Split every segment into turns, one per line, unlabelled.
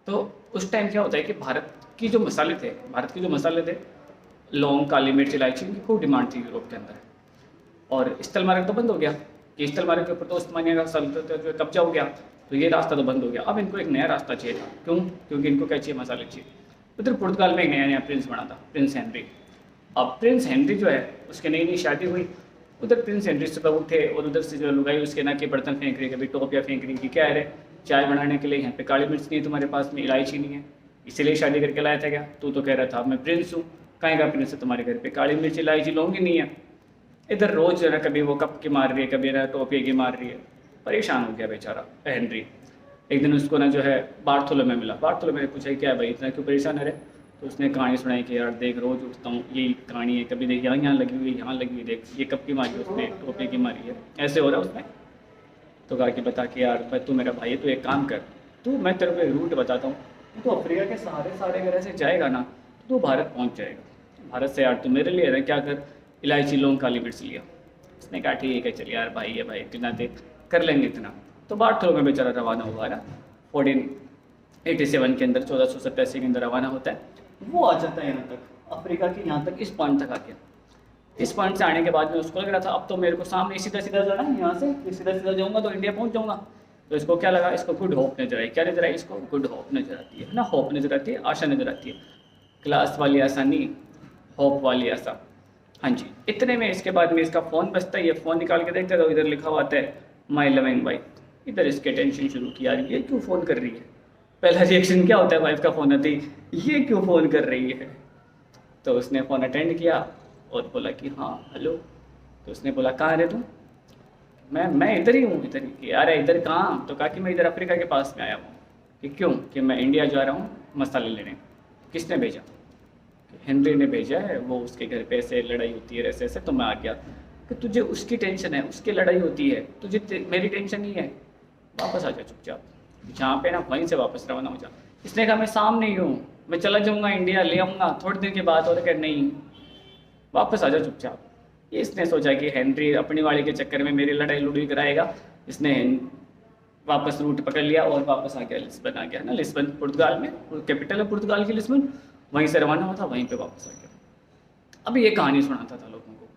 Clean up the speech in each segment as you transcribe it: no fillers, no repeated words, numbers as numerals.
तो उस टाइम क्या होता है कि भारत की जो मसाले थे, लौंग, काली मिर्च, इलायची, की खूब डिमांड थी यूरोप के अंदर। और स्थल मार्ग तो बंद हो गया कि स्थल मार्ग के ऊपर तो उस्मानिया का सल्तनत जो कब्जा हो गया, तो ये रास्ता तो बंद हो गया। अब इनको एक नया रास्ता चाहिए था। क्यों? क्योंकि इनको क्या चाहिए? मसाले चाहिए। उधर पुर्तगाल में एक नया नया प्रिंस बना था, प्रिंस हेनरी। अब प्रिंस हेनरी जो है उसकी नई नई शादी हुई। उधर प्रिंस हेनरी सुबह उठे और उधर से जो लुगाई उसके ना के बर्तन फेंक रही, कभी टोपियाँ फेंक रही कि क्या है रे, चाय बनाने के लिए यहाँ पे काली मिर्च नहीं है तुम्हारे पास में, इलायची नहीं है, इसीलिए शादी करके लाया था क्या? तू तो कह रहा था मैं प्रिंस हूँ, कहीं का प्रिंस है तुम्हारे घर पे, काली मिर्च इलायची लौंग ही नहीं है। इधर रोज जो है कभी वो कप की मार रही है, कभी ना टोपी की मार रही है। परेशान हो गया बेचारा हेनरी। एक दिन उसको ना जो है बार्थोलोमे मिला। बार्थोलोमे ने पूछा क्या है भाई इतना क्यों परेशान है रे? तो उसने कहानी सुनाई कि यार देख रोज़ उठता हूँ यही कहानी है, कभी देख यहाँ लगी हुई, यहाँ लगी हुई, देख ये कब की मारी उसने, टोपी की मारी है, ऐसे हो रहा है उसमें। तो कहा कि बता कि यार भाई तू मेरा भाई है, तू एक काम कर, तू मैं तेरे को एक रूट बताता हूँ, तू अफ्रीका के सारे अगर ऐसे जाएगा ना तो भारत पहुँच जाएगा। भारत से यार तू मेरे लिए ना क्या कर, इलायची लौंग काली मिर्च लिया। उसने कहा ठीक है चल यार भाई है भाई, इतना दे कर लेंगे इतना। तो बार्थोलोमे बेचारा रवाना हुआ ना 1487 के अंदर, 1487 के अंदर रवाना होता है। वो आ जाता है यहाँ तक, अफ्रीका के यहाँ तक, इस पॉइंट तक आ गया। इस पॉइंट से आने के बाद में उसको लग रहा था अब तो मेरे को सामने सीधा सीधा जाना है, यहाँ से सीधा सीधा जाऊँगा तो इंडिया पहुँच जाऊँगा। तो इसको क्या लगा, इसको गुड होप नजर आई। क्या नजर आई इसको? गुड होप नजर आती है ना, होप नजर आती है, आशा नजर आती है। क्लास वाली आशा नहीं, होप वाली आशा। हाँ जी। इतने में इसके बाद में इसका फ़ोन बजता है। ये फ़ोन निकाल के देखता है तो इधर लिखा हुआ आता है माई लविंग वाइफ। इधर इसके टेंशन शुरू की, यार ये क्यों फ़ोन कर रही है। पहला रिएक्शन क्या होता है वाइफ का फ़ोन आती, ये क्यों फ़ोन कर रही है। तो उसने फ़ोन अटेंड किया और बोला कि हाँ हेलो। तो उसने बोला कहाँ रहे तुम? मैं इधर ही हूँ। इधर ही? अरे इधर कहाँ? तो कहा कि मैं इधर अफ्रीका के पास में आया हूँ। कि क्यों? कि मैं इंडिया जा रहा हूँ मसाले लेने। किसने भेजा? हेनरी ने भेजा है, वो उसके घर पे ऐसे लड़ाई होती है ऐसे ऐसे, तो मैं आ गया। कि तुझे उसकी टेंशन है, उसकी लड़ाई होती है, तुझे मेरी टेंशन नहीं है, वापस आ जा चुपचाप, जहाँ पे ना वहीं से वापस रवाना हो जा। इसने कहा मैं सामने ही हूँ, मैं चला जाऊँगा इंडिया, ले आऊँगा थोड़ी देर के बाद। और कह नहीं, वापस आ जा चुपचाप। इसने सोचा कि हेनरी अपनी वाली के चक्कर में मेरी लड़ाई लुड़ाई कराएगा। इसने वापस रूट पकड़ लिया और वापस आ गया, लिस्बन आ गया ना। लिस्बन पुर्तगाल में, कैपिटल है पुर्तगाल की लिस्बन, वहीं से रवाना हुआ था, वहीं पे वापस आ गया। अब ये कहानी सुनाता था लोगों को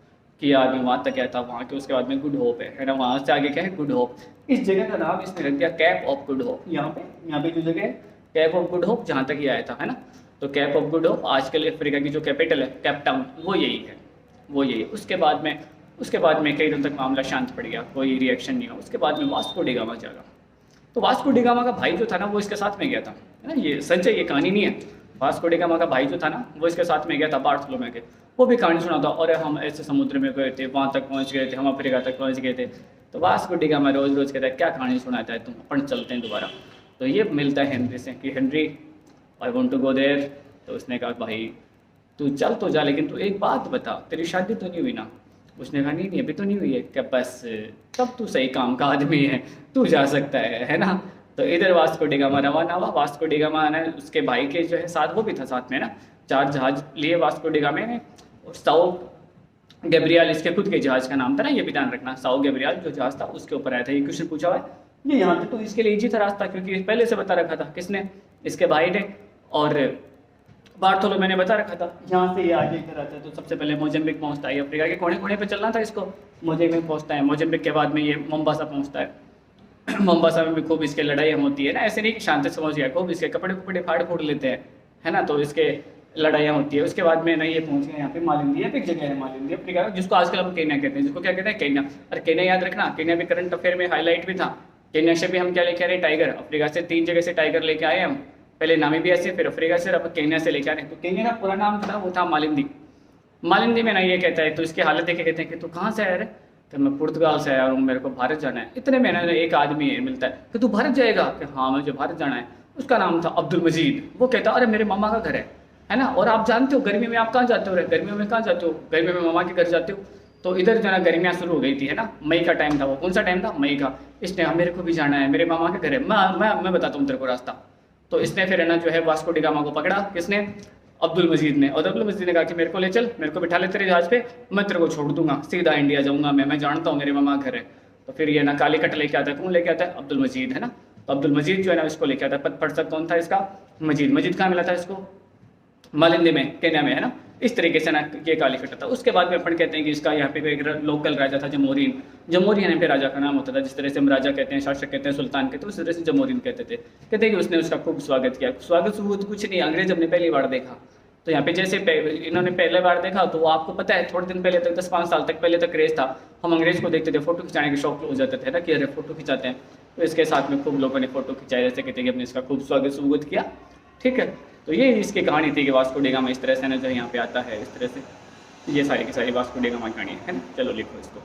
कि यार मैं वहाँ तक गया था, वहाँ के उसके बाद में गुड होप है ना, वहाँ से आगे क्या है गुड होप। इस जगह का नाम इसने रख दिया कैप ऑफ गुड होप। यहाँ पे जो जगह है कैप ऑफ गुड होप, जहाँ तक ये आया था है ना। तो कैप ऑफ गुड होप आजकल अफ्रीका की जो कैपिटल है, कैप टाउन, वो यही है, वो यही है। उसके बाद में कई दिन तक मामला शांत पड़ गया, कोई रिएक्शन नहीं हुआ। उसके बाद में वास्को डी गामा जागा। तो वास्को डी गामा का भाई जो था ना वो इसके साथ में गया था, है ना। ये सच है, ये कहानी नहीं है। वास्को डी गामा का भाई जो था ना वो इसके साथ में गया था बार्थोलोमे के। वो भी कहानी सुना था, और हम ऐसे समुद्र में गए थे, वहाँ तक पहुँच गए थे, हम अफ्रीका तक पहुँच गए थे। तो वास्को डी गामा रोज़ रोज़ कहता है क्या कहानी सुनाता है तुम, अपन चलते हैं दोबारा। तो ये मिलता है हेनरी से कि Henry I want to go there. तो उसने कहा भाई तू चल तो जा, लेकिन तू एक बात बता, तेरी शादी तो नहीं हुई ना? उसने कहा नहीं अभी तो नहीं हुई है। क्या बस तब तू सही काम का आदमी है, तू जा सकता है ना। तो इधर वास्को डी गामा रवाना हुआ। वास्को डी गामा ने उसके भाई के जो है साथ, वो भी था साथ में ना, 4 जहाज लिए वास्को डी गामा ने। और साओ गैब्रियल इसके खुद के जहाज का नाम था ना, ये भी ध्यान रखना। साओ गैब्रियल जो जहाज था उसके ऊपर आया था। ये क्वेश्चन पूछा हुआ है, ये यहाँ पे तो इसके लिए इजी था रास्ता, क्योंकि पहले से बता रखा था। किसने? इसके भाई ने। और बार्थोलोमे ने बता रखा था यहाँ से ये आगे इधर आता है तो सबसे पहले मोजम्बिक पहुँचता है। अफ्रीका के कोने कोने पे चलना था इसको। मोजम्बिक पहुँचता है, मोजम्बिक के बाद में ये मोम्बासा पहुँचता है। मोम्बासा में भी खूब इसके लड़ाई होती है ना, ऐसे नहीं कि शांति से समझ गया, खूब इसके कपड़े फाड़ फोड़ लेते हैं, है ना। तो इसके लड़ाइयाँ होती है। उसके बाद में ना ये पहुँच गए यहाँ पे मालिंदी, एक जगह है मालिंदी अफ्रीका, जिसको आजकल हम केन्या कहते हैं। जिसको क्या कहते हैं? केन्या। और केन्या याद रखना, केन्या भी करंट अफेयर में हाईलाइट भी था। केन्या से भी हम क्या लेके आ रहे हैं? टाइगर। अफ्रीका से 3 जगह से टाइगर लेके आए हम, पहले नामीबिया से, फिर अफ्रीका से, अब केन्या से लेके आ रहे हैं। तो केन्या का पूरा नाम था वो था मालिंदी। मालिंदी में ना ये कहता है, तो इसकी हालत देख के कहते हैं कि तू कहाँ से आया रे? तो मैं पुर्तगाल से आया हूँ, मेरे को भारत जाना है। इतने में ना एक आदमी मिलता है कि तू भारत जाएगा? कि हाँ मुझे भारत जाना है। उसका नाम था अब्दुल मजीद। वो कहता अरे मेरे मामा का घर है ना। और आप जानते हो गर्मी में आप कहाँ जाते हो रे? गर्मियों में कहाँ जाते हो? गर्मियों में मामा के घर जाते हो। तो इधर जो है ना गर्मियाँ शुरू हो गई थी, है ना। मई का टाइम था वो। कौन सा टाइम था? मई का। इसने हाँ मेरे को भी जाना है, मेरे मामा के घर है, मैं बताता हूँ तेरे को रास्ता। तो इसने फिर है ना जो है वास्को डी गामा को पकड़ा। किसने? अब्दुल मजीद ने। और अब्दुल मजीद ने कहा कि मेरे को ले चल, मेरे को बिठा ले तेरे जहाज पे, मैं तेरे को छोड़ दूंगा, सीधा इंडिया जाऊंगा मैं जानता हूँ मेरे मामा घर है। तो फिर ये ना काली कट लेके आता है। कौन लेके आता है? अब्दुल मजीद, है ना। तो तो अब्दुल मजीद जो है ना इसको लेके आता है। पद पढ़ कौन था इसका? मजीद। मजीद कहाँ मिला था इसको? मालिंदी में, केन्या में, है ना। इस तरीके से ना ये कालीकट था। उसके बाद में अपन कहते हैं कि इसका यहाँ पे एक लोकल राजा था जमोरीन। जमोरीन यहाँ पे राजा का नाम होता था। जिस तरह से हम राजा कहते हैं, शासक कहते हैं, सुल्तान कहते हैं, उस तरह से जमोरीन कहते थे। कहते हैं कि उसने उसका खूब स्वागत किया। स्वागत सबूत कुछ नहीं, अंग्रेज हमने पहली बार देखा। तो यहाँ पे जैसे इन्होंने पहले बार देखा, तो आपको पता है थोड़े दिन पहले तक, 10-5 साल तक पहले तक क्रेज था, हम अंग्रेज को देखते थे, फोटो खिंचाने के शौक हो जाते थे ना, कि अरे फोटो खिंचाते हैं। तो इसके साथ में खूब लोगों ने फोटो खिंचाए, जैसे कहते हैं कि हमने इसका खूब स्वागत सबूत किया। ठीक है, तो ये इसकी कहानी थी कि वास्को डी गामा इस तरह से ना जो यहाँ पे आता है, इस तरह से ये सारी की सारी वास्को डी गामा कहानी है ना। चलो लिखो इसको।